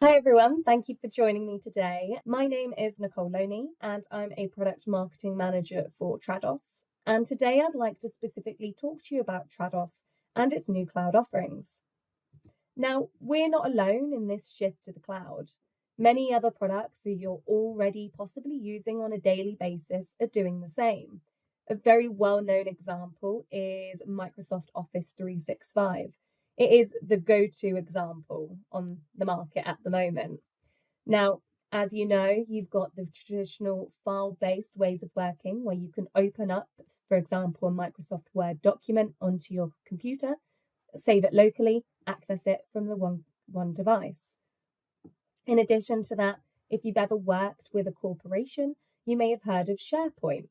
Hi everyone, thank you for joining me today. My name is Nicole Loney and I'm a product marketing manager for Trados. And today I'd like to specifically talk to you about Trados and its new cloud offerings. Now, we're not alone in this shift to the cloud. Many other products that you're already possibly using on a daily basis are doing the same. A very well-known example is Microsoft Office 365. It is the go-to example on the market at the moment. Now, as you know, you've got the traditional file-based ways of working where you can open up, for example, a Microsoft Word document onto your computer, save it locally, access it from the one device. In addition to that, if you've ever worked with a corporation, you may have heard of SharePoint.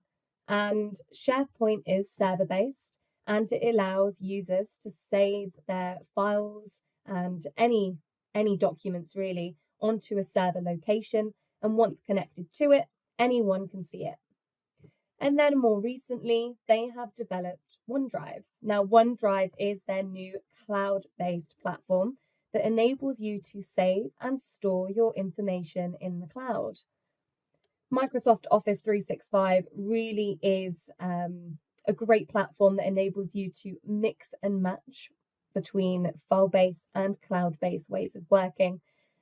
And SharePoint is server-based and it allows users to save their files and any documents really onto a server location, and once connected to it, anyone can see it. And then more recently, they have developed OneDrive. Now, OneDrive is their new cloud-based platform that enables you to save and store your information in the cloud. Microsoft Office 365 really is a great platform that enables you to mix and match between file-based and cloud-based ways of working.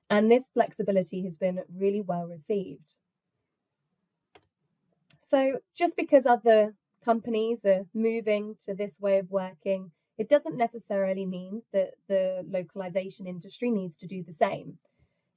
And this flexibility has been really well received. So just because other companies are moving to this way of working, it doesn't necessarily mean that the localization industry needs to do the same.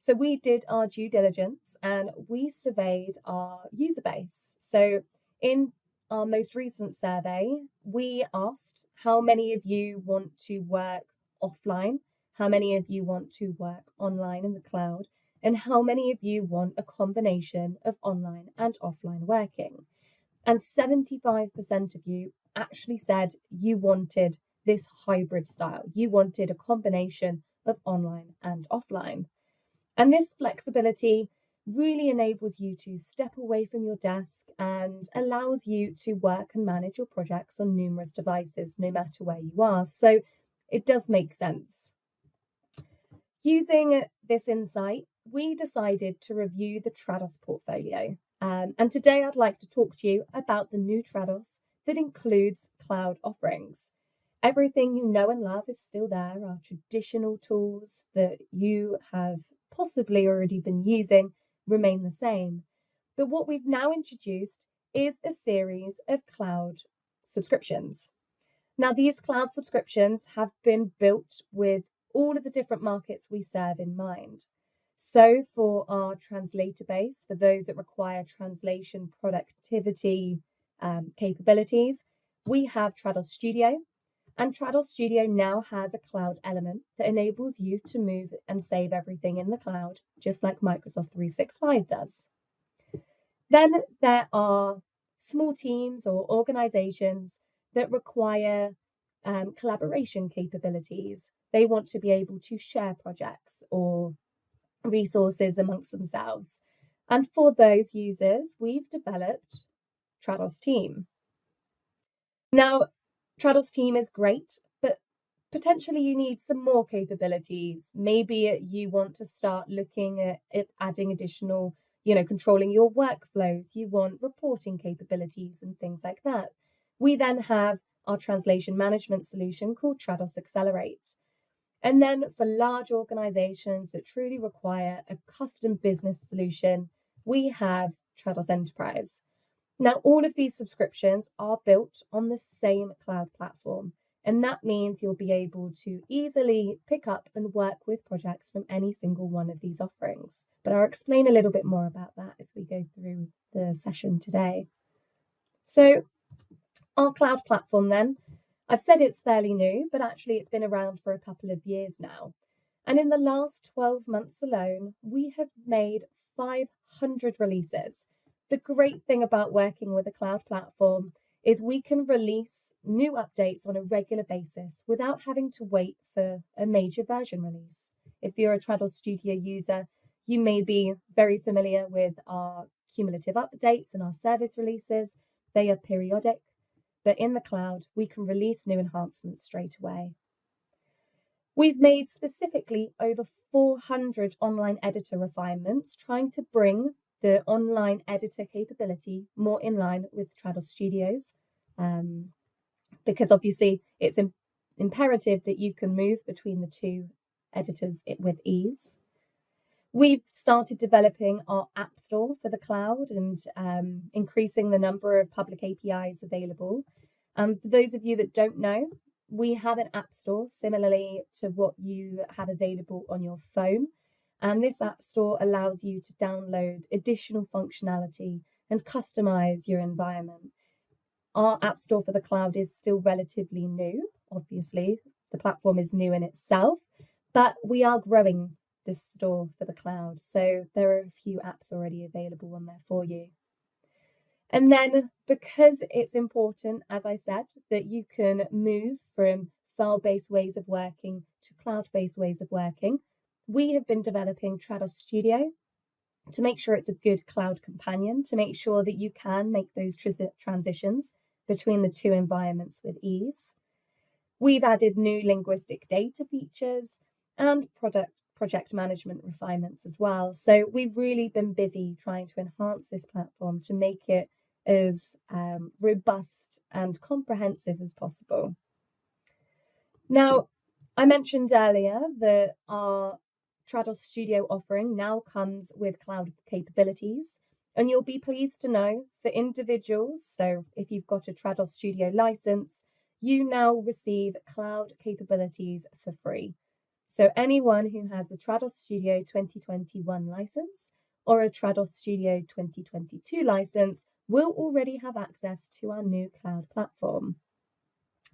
So we did our due diligence and we surveyed our user base. So in our most recent survey, we asked how many of you want to work offline, how many of you want to work online in the cloud, and how many of you want a combination of online and offline working. And 75% of you actually said you wanted this hybrid style. You wanted a combination of online and offline. And this flexibility really enables you to step away from your desk and allows you to work and manage your projects on numerous devices, no matter where you are. So it does make sense. Using this insight, we decided to review the Trados portfolio. And today I'd like to talk to you about the new Trados that includes cloud offerings. Everything you know and love is still there. Our traditional tools that you have possibly already been using remain the same. But what we've now introduced is a series of cloud subscriptions. Now, these cloud subscriptions have been built with all of the different markets we serve in mind. So for our translator base, for those that require translation productivity capabilities, we have Trados Studio. And Trados Studio now has a cloud element that enables you to move and save everything in the cloud, just like Microsoft 365 does. Then there are small teams or organizations that require collaboration capabilities. They want to be able to share projects or resources amongst themselves. And for those users, we've developed Trados Team. Now, Trados Team is great, but potentially you need some more capabilities. Maybe you want to start looking at adding additional, controlling your workflows. You want reporting capabilities and things like that. We then have our translation management solution called Trados Accelerate. And then for large organizations that truly require a custom business solution, we have Trados Enterprise. Now, all of these subscriptions are built on the same cloud platform, and that means you'll be able to easily pick up and work with projects from any single one of these offerings. But I'll explain a little bit more about that as we go through the session today. So our cloud platform then, I've said it's fairly new, but actually it's been around for a couple of years now. And in the last 12 months alone, we have made 500 releases. The great thing about working with a cloud platform is we can release new updates on a regular basis without having to wait for a major version release. If you're a Trados Studio user, you may be very familiar with our cumulative updates and our service releases. They are periodic, but in the cloud, we can release new enhancements straight away. We've made specifically over 400 online editor refinements, trying to bring the online editor capability more in line with Trados Studios, because obviously it's imperative that you can move between the two editors with ease. We've started developing our App Store for the cloud and increasing the number of public APIs available. For those of you that don't know, we have an App Store similarly to what you have available on your phone. And this App Store allows you to download additional functionality and customize your environment. Our App Store for the cloud is still relatively new. Obviously, the platform is new in itself, but we are growing this store for the cloud. So there are a few apps already available on there for you. And then because it's important, as I said, that you can move from file-based ways of working to cloud-based ways of working, we have been developing Trados Studio to make sure it's a good cloud companion, to make sure that you can make those transitions between the two environments with ease. We've added new linguistic data features and project management refinements as well. So we've really been busy trying to enhance this platform to make it as robust and comprehensive as possible. Now, I mentioned earlier that our Trados Studio offering now comes with cloud capabilities, and you'll be pleased to know for individuals, so if you've got a Trados Studio license, you now receive cloud capabilities for free. So anyone who has a Trados Studio 2021 license or a Trados Studio 2022 license will already have access to our new cloud platform.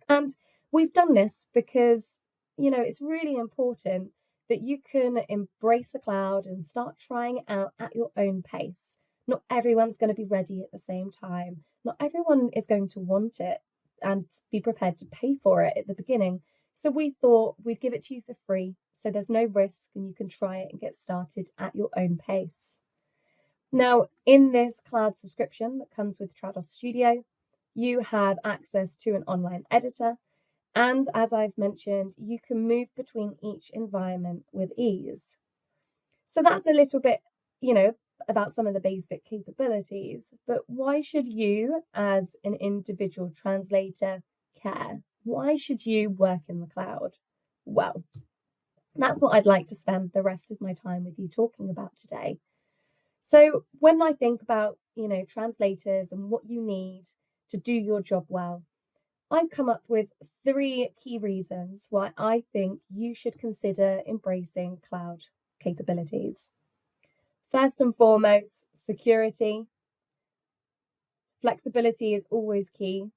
And we've done this because, it's really important that you can embrace the cloud and start trying it out at your own pace. Not everyone's going to be ready at the same time. Not everyone is going to want it and be prepared to pay for it at the beginning. So we thought we'd give it to you for free, so there's no risk and you can try it and get started at your own pace. Now, in this cloud subscription that comes with Trados Studio, you have access to an online editor. And as I've mentioned, you can move between each environment with ease. So that's a little bit, about some of the basic capabilities. But why should you, as an individual translator, care? Why should you work in the cloud? Well, that's what I'd like to spend the rest of my time with you talking about today. So when I think about, translators and what you need to do your job well, I've come up with 3 key reasons why I think you should consider embracing cloud capabilities. First and foremost, security. Flexibility is always key,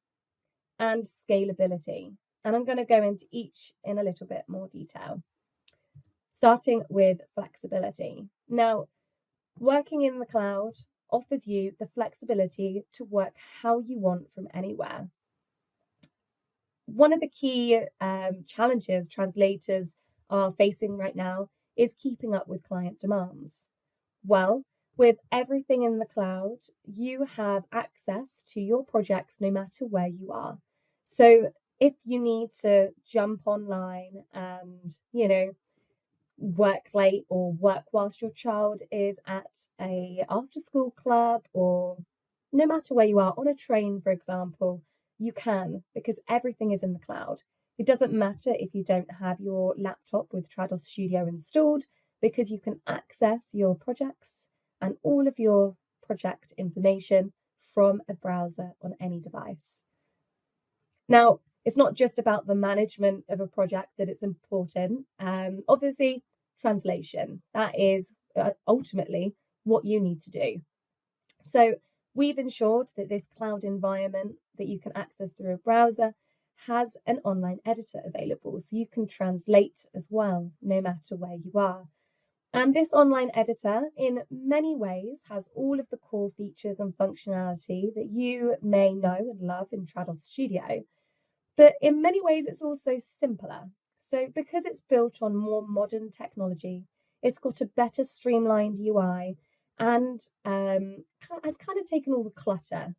and scalability. And I'm going to go into each in a little bit more detail. Starting with flexibility. Now, working in the cloud offers you the flexibility to work how you want from anywhere. One of the key challenges translators are facing right now is keeping up with client demands. Well, with everything in the cloud, you have access to your projects no matter where you are. So if you need to jump online and, work late or work whilst your child is at a after school club, or no matter where you are, on a train, for example, you can, because everything is in the cloud. It doesn't matter if you don't have your laptop with Trados Studio installed, because you can access your projects and all of your project information from a browser on any device. Now, it's not just about the management of a project that it's important. Obviously, translation, that is ultimately what you need to do. So we've ensured that this cloud environment that you can access through a browser has an online editor available, so you can translate as well, no matter where you are. And this online editor, in many ways, has all of the core features and functionality that you may know and love in Trados Studio. But in many ways, it's also simpler. So because it's built on more modern technology, it's got a better streamlined UI and has kind of taken all the clutter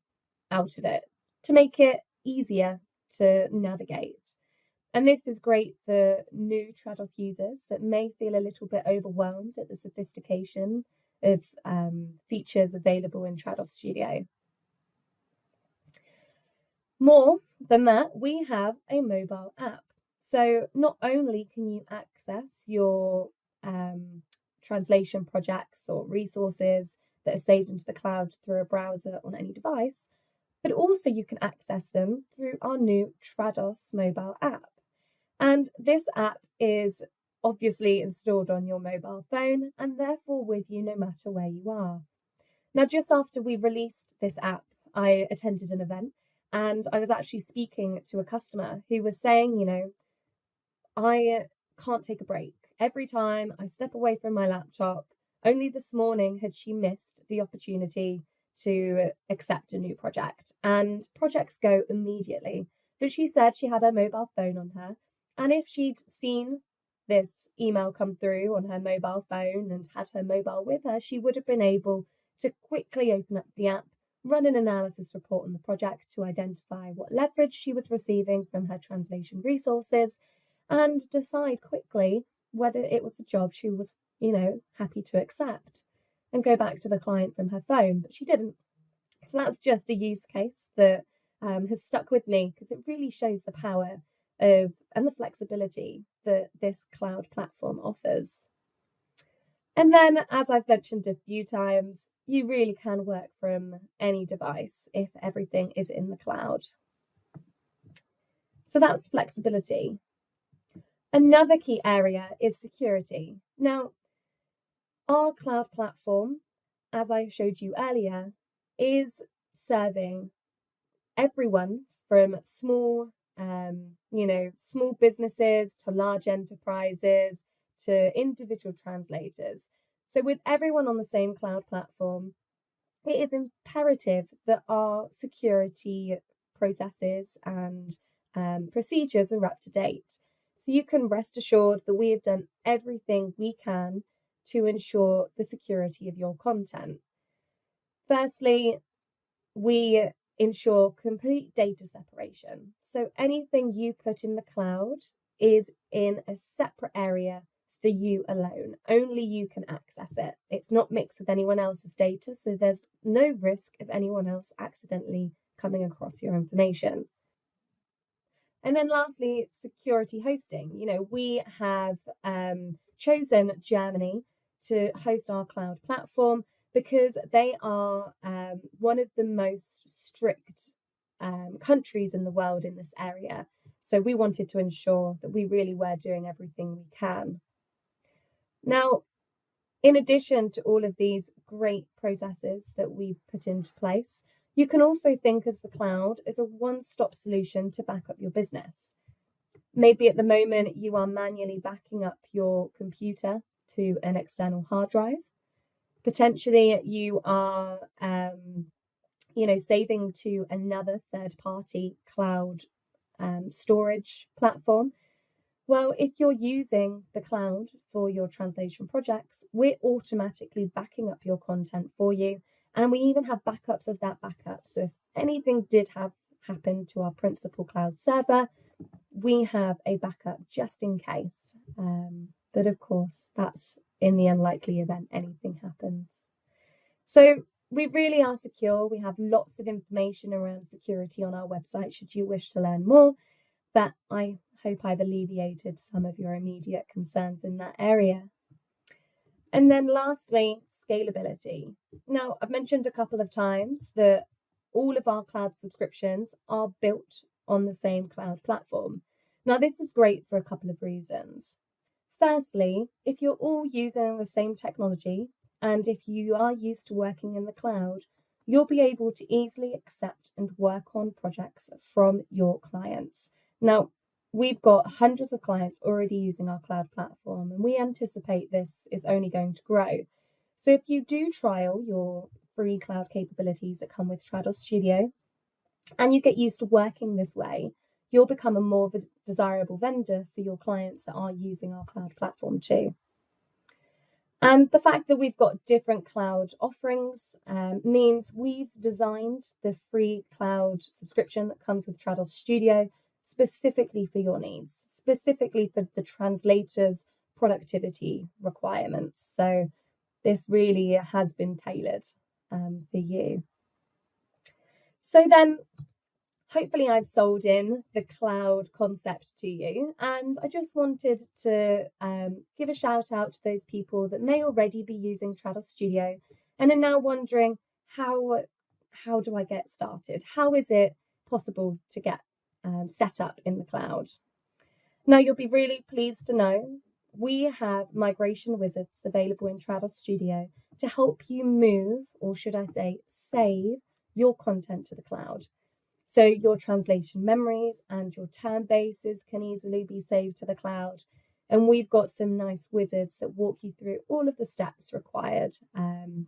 out of it to make it easier to navigate. And this is great for new Trados users that may feel a little bit overwhelmed at the sophistication of features available in Trados Studio. More than that, we have a mobile app. So not only can you access your translation projects or resources that are saved into the cloud through a browser on any device, but also you can access them through our new Trados mobile app. And this app is obviously installed on your mobile phone and therefore with you no matter where you are. Now, just after we released this app, I attended an event and I was actually speaking to a customer who was saying, I can't take a break. Every time I step away from my laptop, only this morning had she missed the opportunity to accept a new project, and projects go immediately. But she said she had her mobile phone on her, and if she'd seen this email come through on her mobile phone and had her mobile with her, she would have been able to quickly open up the app, run an analysis report on the project to identify what leverage she was receiving from her translation resources, and decide quickly whether it was a job she was, happy to accept, and go back to the client from her phone. But she didn't. So that's just a use case that has stuck with me because it really shows the power of and the flexibility that this cloud platform offers. And then, as I've mentioned a few times, you really can work from any device if everything is in the cloud. So that's flexibility. Another key area is security. Now, our cloud platform, as I showed you earlier, is serving everyone from small businesses to large enterprises to individual translators. So with everyone on the same cloud platform, it is imperative that our security processes and procedures are up to date. So you can rest assured that we have done everything we can to ensure the security of your content. Firstly, we ensure complete data separation. So anything you put in the cloud is in a separate area for you alone. Only you can access it. It's not mixed with anyone else's data, so there's no risk of anyone else accidentally coming across your information. And then lastly, security hosting. We have chosen Germany to host our cloud platform because they are one of the most strict countries in the world in this area. So we wanted to ensure that we really were doing everything we can. Now, in addition to all of these great processes that we've put into place, you can also think of the cloud as a one-stop solution to back up your business. Maybe at the moment you are manually backing up your computer to an external hard drive. Potentially you are, saving to another third-party cloud storage platform. Well, if you're using the cloud for your translation projects, we're automatically backing up your content for you. And we even have backups of that backup. So if anything did happen to our principal cloud server, we have a backup just in case. But of course, that's in the unlikely event anything happens. So we really are secure. We have lots of information around security on our website should you wish to learn more. But I hope I've alleviated some of your immediate concerns in that area. And then lastly, scalability. Now, I've mentioned a couple of times that all of our cloud subscriptions are built on the same cloud platform. Now, this is great for a couple of reasons. Firstly, if you're all using the same technology, and if you are used to working in the cloud, you'll be able to easily accept and work on projects from your clients. Now, we've got hundreds of clients already using our cloud platform, and we anticipate this is only going to grow. So if you do trial your free cloud capabilities that come with Trados Studio, and you get used to working this way, you'll become a more desirable vendor for your clients that are using our cloud platform too. And the fact that we've got different cloud offerings means we've designed the free cloud subscription that comes with Trados Studio specifically for your needs, specifically for the translator's productivity requirements. So this really has been tailored for you. So then, hopefully I've sold in the cloud concept to you, and I just wanted to give a shout out to those people that may already be using Trados Studio and are now wondering, how do I get started? How is it possible to get set up in the cloud? Now, you'll be really pleased to know we have migration wizards available in Trados Studio to help you move, or should I say, save your content to the cloud. So your translation memories and your term bases can easily be saved to the cloud. And we've got some nice wizards that walk you through all of the steps required.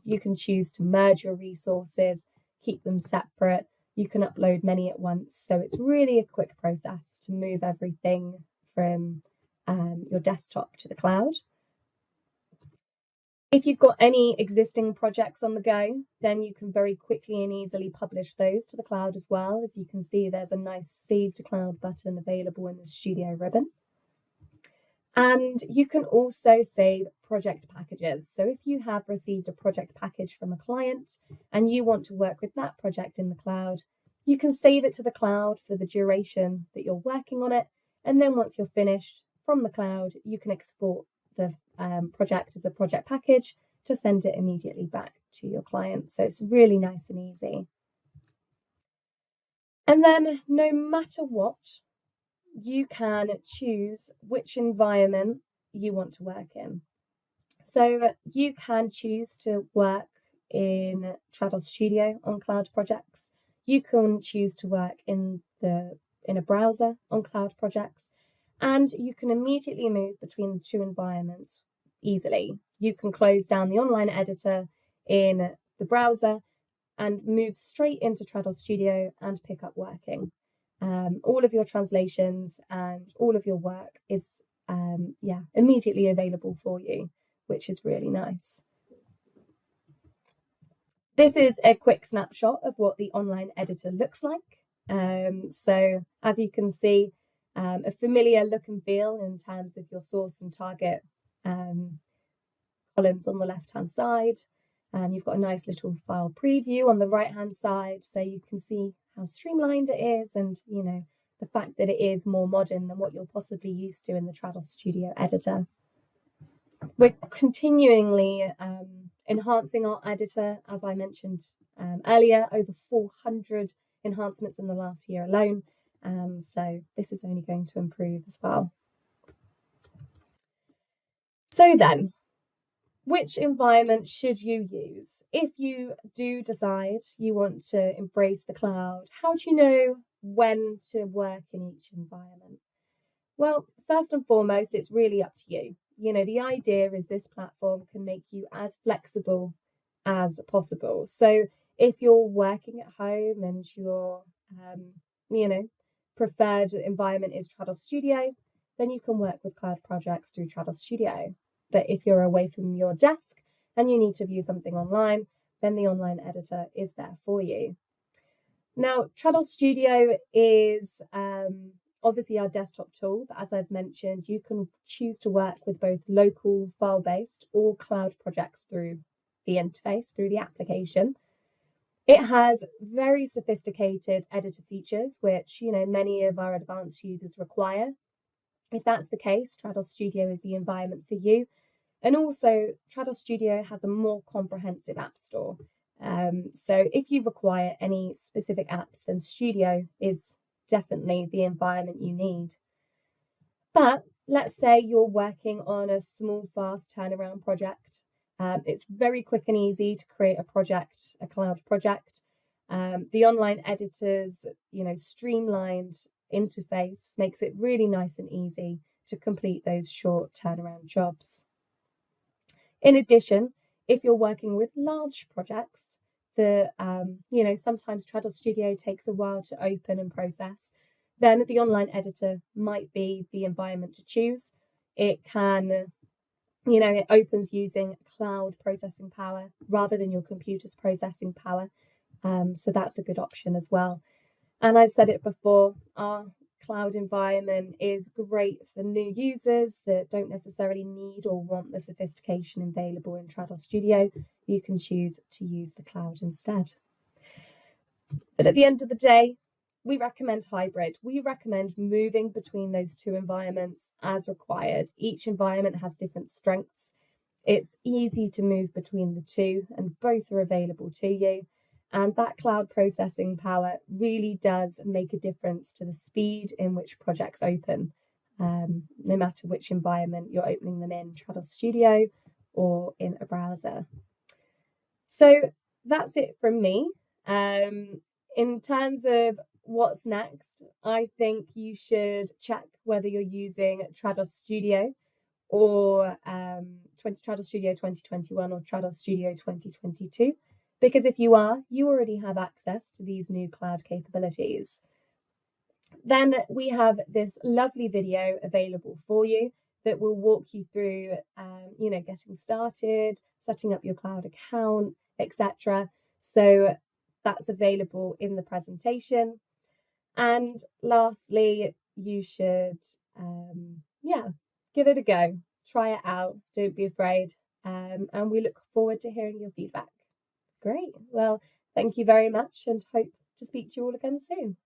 You can choose to merge your resources, keep them separate. You can upload many at once. So it's really a quick process to move everything from your desktop to the cloud. If you've got any existing projects on the go, then you can very quickly and easily publish those to the cloud as well. As you can see, there's a nice Save to Cloud button available in the Studio ribbon. And you can also save project packages. So if you have received a project package from a client and you want to work with that project in the cloud, you can save it to the cloud for the duration that you're working on it. And then once you're finished from the cloud, you can export the project as a project package to send it immediately back to your client. So it's really nice and easy. And then no matter what, you can choose which environment you want to work in. So you can choose to work in Trados Studio on cloud projects. You can choose to work in a browser on cloud projects, and you can immediately move between the two environments easily. You can close down the online editor in the browser and move straight into Trados Studio and pick up working. All of your translations and all of your work is immediately available for you, which is really nice. This is a quick snapshot of what the online editor looks like. So as you can see, a familiar look and feel in terms of your source and target columns on the left-hand side. You've got a nice little file preview on the right-hand side, so you can see how streamlined it is, and the fact that it is more modern than what you're possibly used to in the Trados Studio editor. We're continually enhancing our editor, as I mentioned earlier, over 400 enhancements in the last year alone. So this is only going to improve as well. So then, which environment should you use? If you do decide you want to embrace the cloud, how do you know when to work in each environment? Well, first and foremost, it's really up to you. The idea is this platform can make you as flexible as possible. So if you're working at home and your preferred environment is Trados Studio, then you can work with cloud projects through Trados Studio. But if you're away from your desk and you need to view something online, then the online editor is there for you. Now, Trados Studio is obviously our desktop tool, but as I've mentioned, you can choose to work with both local file-based or cloud projects through the interface, through the application. It has very sophisticated editor features, which many of our advanced users require. If that's the case, Trados Studio is the environment for you. And also, Trados Studio has a more comprehensive app store. So if you require any specific apps, then Studio is definitely the environment you need. But let's say you're working on a small, fast turnaround project. It's very quick and easy to create a cloud project. The online editor's, streamlined interface makes it really nice and easy to complete those short turnaround jobs. In addition, if you're working with large projects, sometimes Trados Studio takes a while to open and process, then the online editor might be the environment to choose. It can, it opens using cloud processing power rather than your computer's processing power. So that's a good option as well. And I said it before, our cloud environment is great for new users that don't necessarily need or want the sophistication available in Trados Studio. You can choose to use the cloud instead. But at the end of the day, we recommend hybrid. We recommend moving between those two environments as required. Each environment has different strengths. It's easy to move between the two, and both are available to you. And that cloud processing power really does make a difference to the speed in which projects open, no matter which environment you're opening them in, Trados Studio or in a browser. So that's it from me. In terms of what's next, I think you should check whether you're using Trados Studio or Trados Studio 2021 or Trados Studio 2022. Because if you are, you already have access to these new cloud capabilities. Then we have this lovely video available for you that will walk you through, getting started, setting up your cloud account, etc. So that's available in the presentation. And lastly, you should, give it a go. Try it out. Don't be afraid. And we look forward to hearing your feedback. Great. Well, thank you very much and hope to speak to you all again soon.